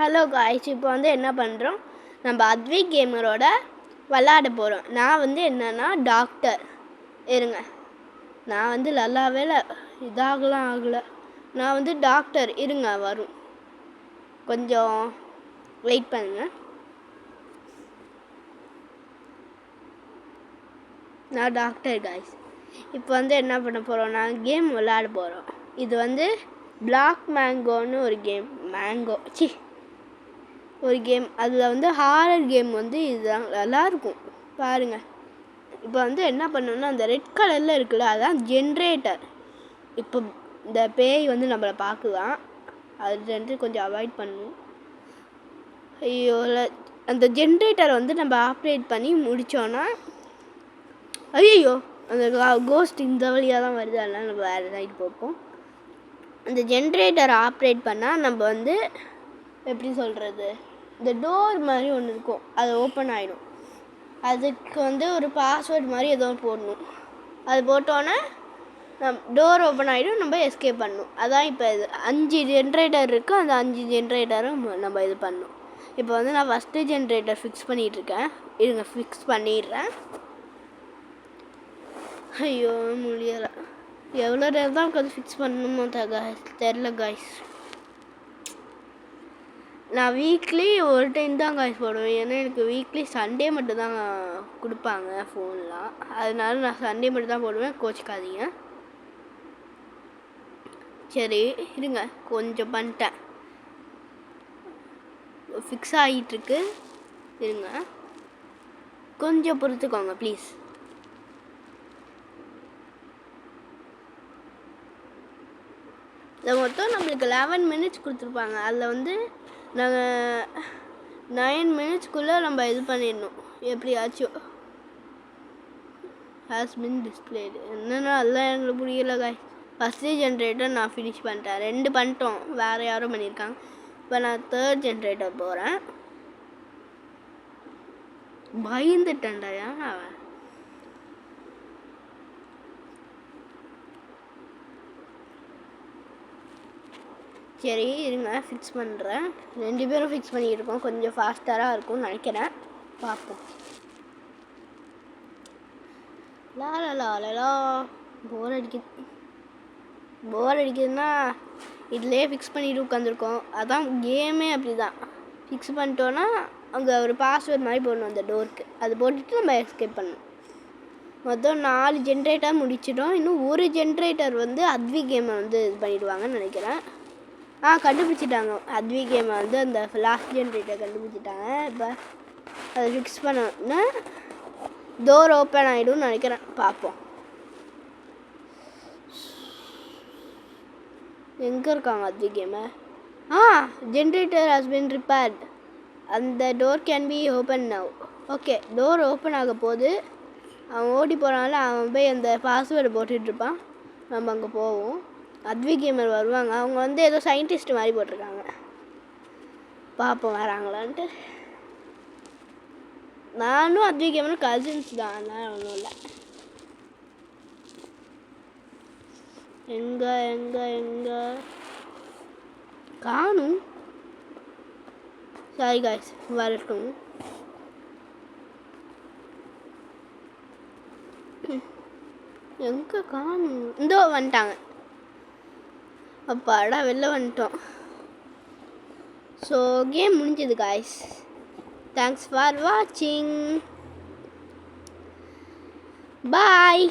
Hello guys, இப்போ வந்து என்ன பண்ணுறோம், நம்ம அத்விக் கேமரோட விளாட போகிறோம். நான் வந்து என்னென்னா டாக்டர் இருங்க, நான் வந்து நல்லாவே ஆகலை. நான் வந்து டாக்டர் இருங்க, வரும், கொஞ்சம் வெயிட் பண்ணுங்க. நான் டாக்டர் காய்ஸ். இப்போ வந்து என்ன பண்ண போகிறோம், நான் கேம் விளாட போகிறோம். இது வந்து பிளாக் மேங்கோன்னு ஒரு கேம், ஒரு கேம். அதில் வந்து ஹாரர் கேம் வந்து இதுதான், நல்லாயிருக்கும் பாருங்கள். இப்போ வந்து என்ன பண்ணணும்னா, அந்த ரெட் கலரில் இருக்குல்ல, அதுதான் ஜென்ரேட்டர். இப்போ இந்த பேய் வந்து நம்மளை பார்க்குதான், அது வந்து கொஞ்சம் அவாய்ட் பண்ணணும். ஐயோ, அந்த ஜென்ரேட்டரை வந்து நம்ம ஆப்ரேட் பண்ணி முடித்தோன்னா, ஐயோ அந்த கோஸ்ட் இந்த வழியாக தான் வருது, அதனால் நம்ம வேறு சைடு பார்ப்போம். அந்த ஜென்ரேட்டரை ஆப்ரேட் பண்ணால் நம்ம வந்து எப்படி சொல்கிறது, இந்த டோர் மாதிரி ஒன்று இருக்கும், அது ஓப்பன் ஆகிடும். அதுக்கு வந்து ஒரு பாஸ்வேர்டு மாதிரி ஏதோ போடணும். அது போட்டோன்னே டோர் ஓப்பன் ஆகிடும், நம்ம எஸ்கேப் பண்ணணும். அதான் இப்போ இது 5 ஜென்ரேட்டர் இருக்குது, அந்த 5 ஜென்ரேட்டரும் நம்ம இது பண்ணணும். இப்போ வந்து நான் ஃபஸ்ட்டு ஜென்ரேட்டர் ஃபிக்ஸ் பண்ணிகிட்ருக்கேன், இருங்க ஃபிக்ஸ் பண்ணிடுறேன். ஐயோ முடியலை, எவ்வளோ நேரம் தான் உட்காந்து ஃபிக்ஸ் பண்ணணுமோ தெரில காய்ஸ். நான் வீக்லி ஒரு டைம் தான் காய்ஸ் போடுவேன், ஏன்னா எனக்கு வீக்லி சண்டே மட்டும் தான் கொடுப்பாங்க ஃபோன்லாம், அதனால நான் சண்டே மட்டும் தான் போடுவேன், கோச்சிக்காதீங்க. சரி இருங்க, கொஞ்சம் பண்ணிட்டேன், ஃபிக்ஸ் ஆகிட்டுருக்கு, இருங்க கொஞ்சம் பொறுத்துக்கோங்க ப்ளீஸ். இதை மொத்தம் நம்மளுக்கு 11 மினிட்ஸ் கொடுத்துருப்பாங்க, அதில் வந்து நாங்கள் 9 மினிட்ஸ்க்குள்ளே நம்ம இது பண்ணிடணும் எப்படியாச்சும். ஹாஸ் பின் டிஸ்பிளேடு என்னென்னா அதெல்லாம் எங்களுக்கு புரியல காய். ஃபஸ்ட்டு ஜென்ரேட்டர் நான் ஃபினிஷ் பண்ணிட்டேன், 2 பண்ணிட்டோம், வேறு யாரும் பண்ணியிருக்காங்க. இப்போ நான் 3rd ஜென்ரேட்டர் போகிறேன். பயந்துட்டேன்டா அவன். சரி இருங்க ஃபிக்ஸ் பண்ணுறேன், 2 பேரும் ஃபிக்ஸ் பண்ணியிருக்கோம், கொஞ்சம் ஃபாஸ்டராக இருக்கும்னு நினைக்கிறேன், பார்ப்போம். லா போர் அடிக்குதுன்னா இதிலே ஃபிக்ஸ் பண்ணிட்டு உட்காந்துருக்கோம். அதான் கேமே அப்படி தான், ஃபிக்ஸ் பண்ணிட்டோன்னா அங்கே ஒரு பாஸ்வேர்ட் மாதிரி போடணும் அந்த டோருக்கு, அது போட்டுட்டு நம்ம எஸ்கேப் பண்ணணும். மொத்தம் 4 ஜென்ரேட்டர் முடிச்சிட்டோம், இன்னும் ஒரு ஜென்ரேட்டர் வந்து அத்விக் கேமை வந்து இது பண்ணிவிடுவாங்கன்னு நினைக்கிறேன். கண்டுபிடிச்சிட்டாங்க, அத்விக் கேமை வந்து அந்த லாஸ்ட் ஜென்ரேட்டர் கண்டுபிடிச்சிட்டாங்க. இப்போ அதை ஃபிக்ஸ் பண்ணோன்னா டோர் ஓப்பன் ஆகிடும்னு நினைக்கிறேன், பார்ப்போம். எங்கே இருக்காங்க அத்விக் கேமை? ஜென்ரேட்டர் ஹாஸ் பின் ரிப்பேர்ட், அந்த door can be open now. Okay, door open ஆக போகுது. அவன் ஓடி போனால அவன் போய் அந்த பாஸ்வேர்டு போட்டுட்ருப்பான், நம்ம அங்கே போவோம். அத்விக் கேமர் வருவாங்க, அவங்க வந்து ஏதோ சயின்டிஸ்ட் மாதிரி போட்டிருக்காங்க, பார்ப்போம் வராங்களான்ட்டு. நானும் அத்விக் கேமரும் கசின்ஸ் தான், அதனால் ஒன்றும் இல்லை. எங்கே காணும், சாரி காய்ஸ், வரட்டும். எங்கே காணும், இந்தோ வந்துட்டாங்க, அப்பாடா வெளில வந்துட்டோம். ஸோ கேம் முடிஞ்சது காய்ஸ், தேங்க்ஸ் ஃபார் வாட்சிங், பாய்.